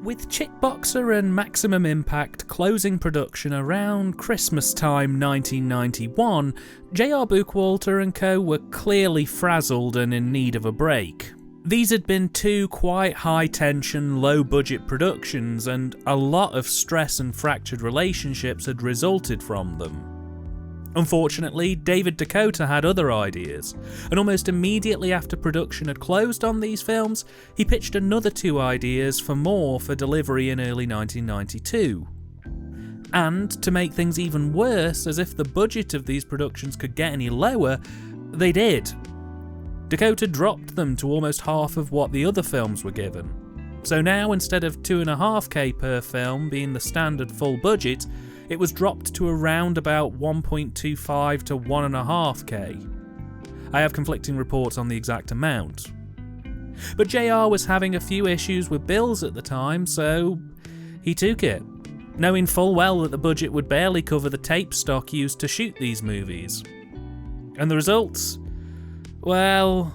With Chickboxer and Maximum Impact closing production around Christmas time 1991, J.R Bookwalter and co were clearly frazzled and in need of a break. These had been two quite high-tension, low-budget productions, and a lot of stress and fractured relationships had resulted from them. Unfortunately, David Dakota had other ideas, and almost immediately after production had closed on these films, he pitched another two ideas for more for delivery in early 1992. And, to make things even worse, as if the budget of these productions could get any lower, they did. Dakota dropped them to almost half of what the other films were given. So now, instead of $2.5K per film being the standard full budget, it was dropped to around about 1.25 to 1.5K. I have conflicting reports on the exact amount. But JR was having a few issues with bills at the time, so he took it, knowing full well that the budget would barely cover the tape stock used to shoot these movies. And the results? Well,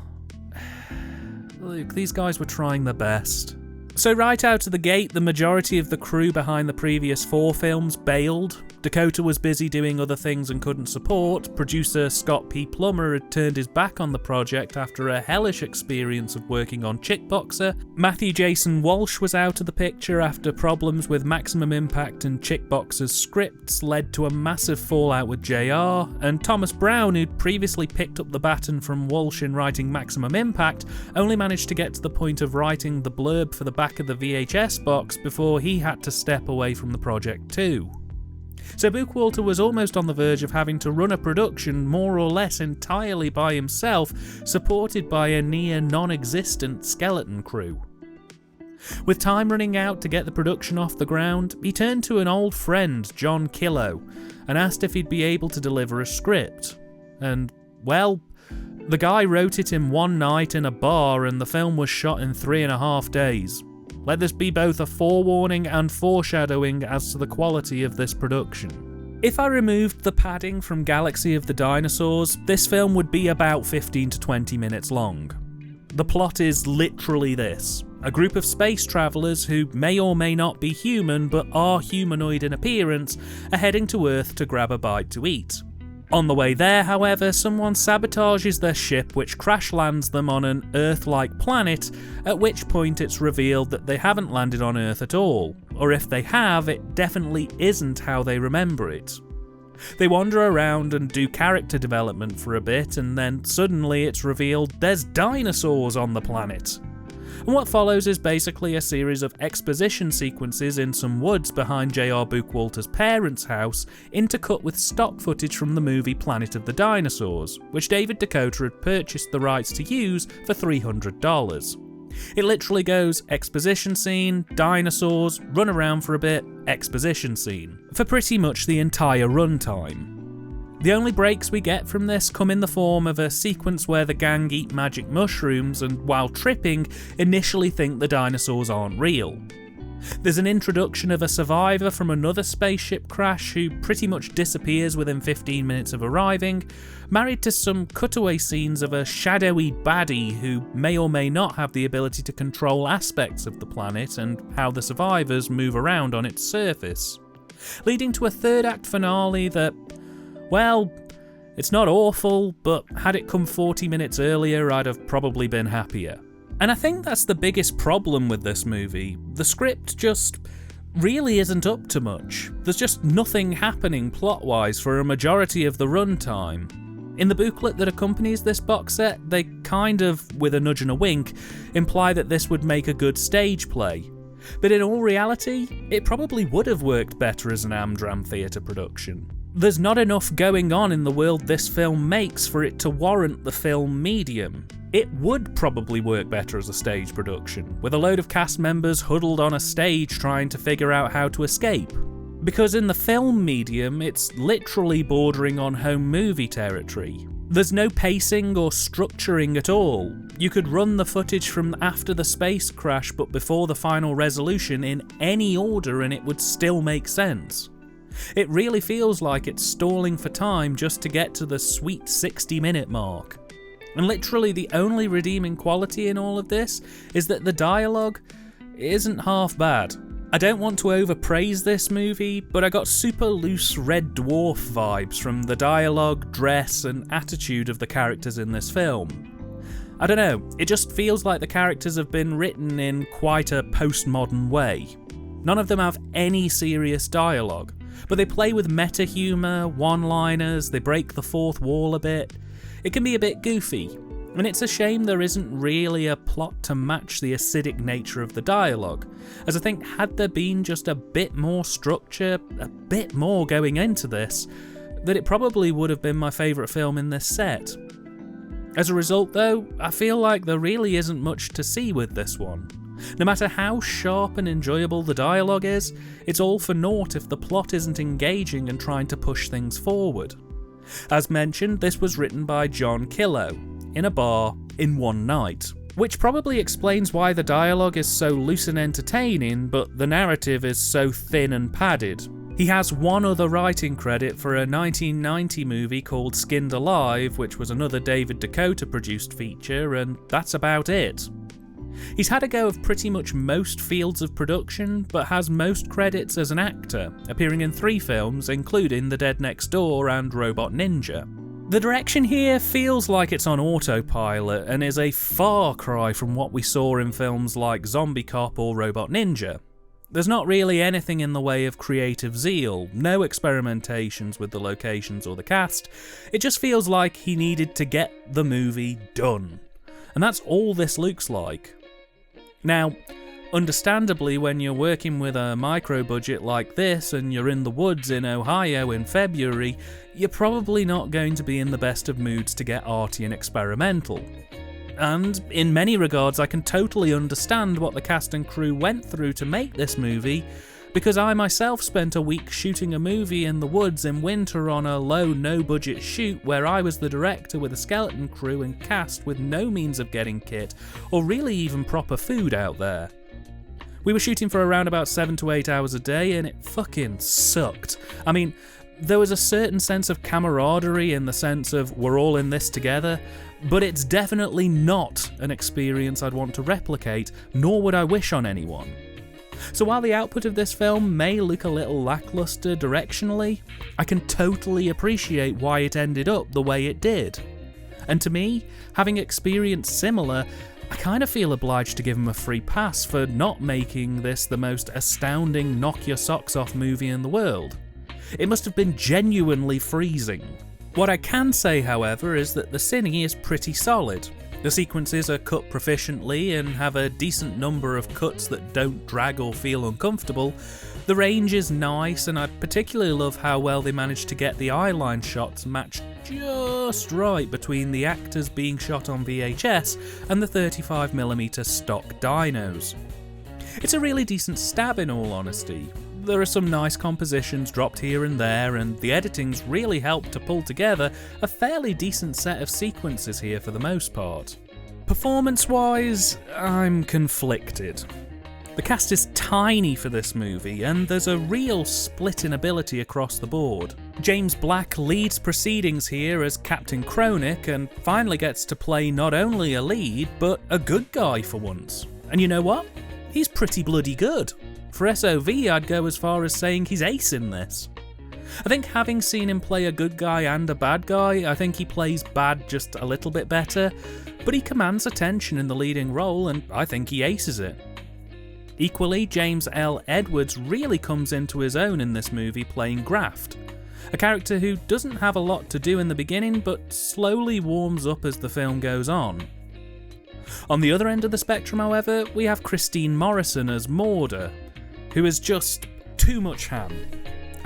look, these guys were trying their best. So right out of the gate, the majority of the crew behind the previous four films bailed. Dakota was busy doing other things and couldn't support. Producer Scott P. Plummer had turned his back on the project after a hellish experience of working on Chickboxer. Matthew Jason Walsh was out of the picture after problems with Maximum Impact and Chickboxer's scripts led to a massive fallout with JR, and Thomas Brown, who'd previously picked up the baton from Walsh in writing Maximum Impact, only managed to get to the point of writing the blurb for the back of the VHS box before he had to step away from the project too. So Bookwalter was almost on the verge of having to run a production more or less entirely by himself, supported by a near non-existent skeleton crew. With time running out to get the production off the ground, he turned to an old friend, John Killo, and asked if he'd be able to deliver a script. And, well, the guy wrote it in one night in a bar, and the film was shot in 3.5 days. Let this be both a forewarning and foreshadowing as to the quality of this production. If I removed the padding from Galaxy of the Dinosaurs, this film would be about 15 to 20 minutes long. The plot is literally this: a group of space travellers who may or may not be human but are humanoid in appearance are heading to Earth to grab a bite to eat. On the way there, however, someone sabotages their ship, which crash lands them on an Earth-like planet, at which point it's revealed that they haven't landed on Earth at all, or if they have, it definitely isn't how they remember it. They wander around and do character development for a bit, and then suddenly it's revealed there's dinosaurs on the planet. And what follows is basically a series of exposition sequences in some woods behind J.R. Bookwalter's parents' house, intercut with stock footage from the movie Planet of the Dinosaurs, which David Dakota had purchased the rights to use for $300. It literally goes exposition scene, dinosaurs, run around for a bit, exposition scene, for pretty much the entire runtime. The only breaks we get from this come in the form of a sequence where the gang eat magic mushrooms and, while tripping, initially think the dinosaurs aren't real. There's an introduction of a survivor from another spaceship crash who pretty much disappears within 15 minutes of arriving, married to some cutaway scenes of a shadowy baddie who may or may not have the ability to control aspects of the planet and how the survivors move around on its surface, leading to a third act finale that, well, it's not awful, but had it come 40 minutes earlier, I'd have probably been happier. And I think that's the biggest problem with this movie. The script just really isn't up to much. There's just nothing happening plot-wise for a majority of the runtime. In the booklet that accompanies this box set, they kind of, with a nudge and a wink, imply that this would make a good stage play. But in all reality, it probably would have worked better as an Amdram theatre production. There's not enough going on in the world this film makes for it to warrant the film medium. It would probably work better as a stage production, with a load of cast members huddled on a stage trying to figure out how to escape. Because in the film medium, it's literally bordering on home movie territory. There's no pacing or structuring at all. You could run the footage from after the space crash but before the final resolution in any order and it would still make sense. It really feels like it's stalling for time just to get to the sweet 60-minute mark. And literally the only redeeming quality in all of this is that the dialogue isn't half bad. I don't want to overpraise this movie, but I got super loose Red Dwarf vibes from the dialogue, dress, and attitude of the characters in this film. I don't know, it just feels like the characters have been written in quite a postmodern way. None of them have any serious dialogue, but they play with meta-humour, one-liners, they break the fourth wall a bit. It can be a bit goofy, and it's a shame there isn't really a plot to match the acidic nature of the dialogue, as I think had there been just a bit more structure, a bit more going into this, that it probably would have been my favourite film in this set. As a result though, I feel like there really isn't much to see with this one. No matter how sharp and enjoyable the dialogue is, it's all for naught if the plot isn't engaging and trying to push things forward. As mentioned, this was written by John Killow, in a bar, in one night. Which probably explains why the dialogue is so loose and entertaining, but the narrative is so thin and padded. He has one other writing credit for a 1990 movie called Skinned Alive, which was another David Dakota produced feature, and that's about it. He's had a go of pretty much most fields of production, but has most credits as an actor, appearing in 3 films, including The Dead Next Door and Robot Ninja. The direction here feels like it's on autopilot and is a far cry from what we saw in films like Zombie Cop or Robot Ninja. There's not really anything in the way of creative zeal, no experimentations with the locations or the cast. It just feels like he needed to get the movie done. And that's all this looks like. Now, understandably, when you're working with a micro budget like this and you're in the woods in Ohio in February, you're probably not going to be in the best of moods to get arty and experimental. And in many regards, I can totally understand what the cast and crew went through to make this movie, because I myself spent a week shooting a movie in the woods in winter on a low, no-budget shoot where I was the director with a skeleton crew and cast with no means of getting kit, or really even proper food out there. We were shooting for around about 7 to 8 hours a day, and it fucking sucked. I mean, there was a certain sense of camaraderie in the sense of we're all in this together, but it's definitely not an experience I'd want to replicate, nor would I wish on anyone. So while the output of this film may look a little lackluster directionally, I can totally appreciate why it ended up the way it did. And to me, having experienced similar, I kind of feel obliged to give him a free pass for not making this the most astounding knock your socks off movie in the world. It must have been genuinely freezing. What I can say, however, is that the Cine is pretty solid. The sequences are cut proficiently and have a decent number of cuts that don't drag or feel uncomfortable. The range is nice, and I particularly love how well they managed to get the eyeline shots matched just right between the actors being shot on VHS and the 35mm stock dinos. It's a really decent stab in all honesty. There are some nice compositions dropped here and there, and the editing's really helped to pull together a fairly decent set of sequences here for the most part. Performance-wise, I'm conflicted. The cast is tiny for this movie, and there's a real split in ability across the board. James Black leads proceedings here as Captain Chronic, and finally gets to play not only a lead, but a good guy for once. And you know what? He's pretty bloody good. For SOV, I'd go as far as saying he's ace in this. I think having seen him play a good guy and a bad guy, I think he plays bad just a little bit better, but he commands attention in the leading role, and I think he aces it. Equally, James L. Edwards really comes into his own in this movie playing Graft, a character who doesn't have a lot to do in the beginning, but slowly warms up as the film goes on. On the other end of the spectrum, however, we have Christine Morrison as Morda, who is just too much ham.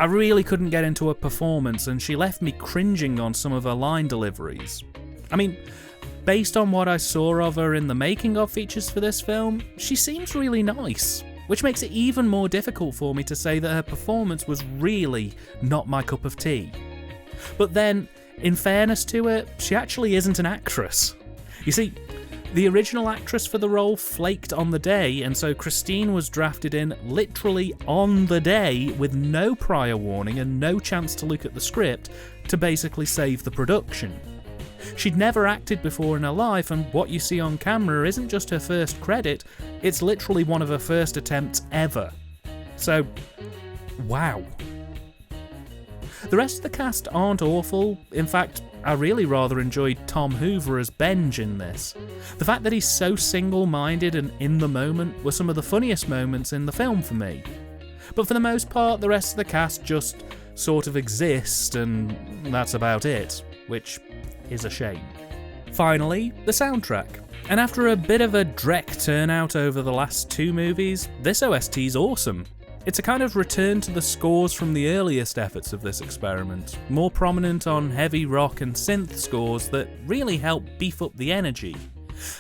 I really couldn't get into her performance, and she left me cringing on some of her line deliveries. I mean, based on what I saw of her in the making of features for this film, she seems really nice, which makes it even more difficult for me to say that her performance was really not my cup of tea. But then, in fairness to her, she actually isn't an actress. You see, the original actress for the role flaked on the day, and so Christine was drafted in literally on the day with no prior warning and no chance to look at the script to basically save the production. She'd never acted before in her life, and what you see on camera isn't just her first credit, it's literally one of her first attempts ever. So, wow. The rest of the cast aren't awful. In fact, I really rather enjoyed Tom Hoover as Benj in this. The fact that he's so single-minded and in the moment were some of the funniest moments in the film for me. But for the most part, the rest of the cast just sort of exist, and that's about it, which is a shame. Finally, the soundtrack. And after a bit of a dreck turnout over the last two movies, this OST's awesome. It's a kind of return to the scores from the earliest efforts of this experiment, more prominent on heavy rock and synth scores that really help beef up the energy.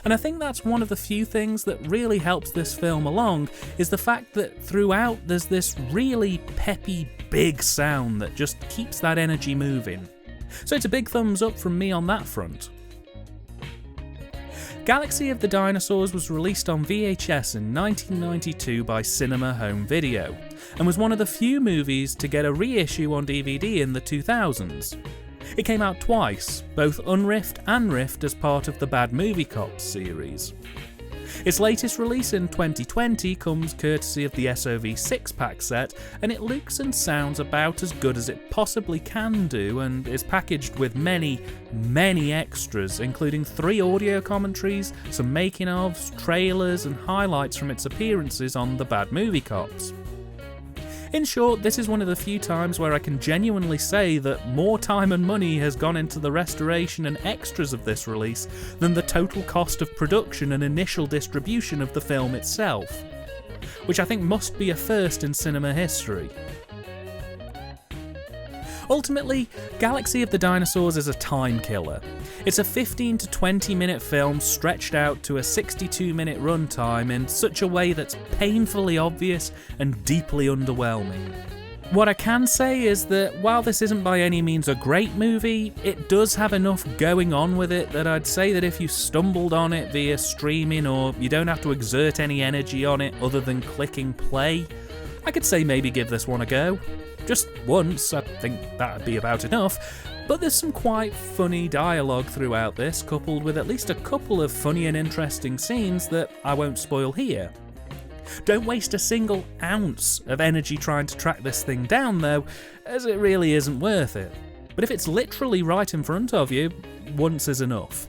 And I think that's one of the few things that really helps this film along, is the fact that throughout there's this really peppy, big sound that just keeps that energy moving. So it's a big thumbs up from me on that front. Galaxy of the Dinosaurs was released on VHS in 1992 by Cinema Home Video, and was one of the few movies to get a reissue on DVD in the 2000s. It came out twice, both unriffed and riffed as part of the Bad Movie Cops series. Its latest release in 2020 comes courtesy of the SOV Six pack set, and it looks and sounds about as good as it possibly can do, and is packaged with many, many extras, including 3 audio commentaries, some making-ofs, trailers, and highlights from its appearances on the Bad Movie Cops. In short, this is one of the few times where I can genuinely say that more time and money has gone into the restoration and extras of this release than the total cost of production and initial distribution of the film itself, which I think must be a first in cinema history. Ultimately, Galaxy of the Dinosaurs is a time killer. It's a 15 to 20 minute film stretched out to a 62-minute runtime in such a way that's painfully obvious and deeply underwhelming. What I can say is that while this isn't by any means a great movie, it does have enough going on with it that I'd say that if you stumbled on it via streaming, or you don't have to exert any energy on it other than clicking play, I could say maybe give this one a go. Just once, I think that'd be about enough, but there's some quite funny dialogue throughout this, coupled with at least a couple of funny and interesting scenes that I won't spoil here. Don't waste a single ounce of energy trying to track this thing down though, as it really isn't worth it. But if it's literally right in front of you, once is enough.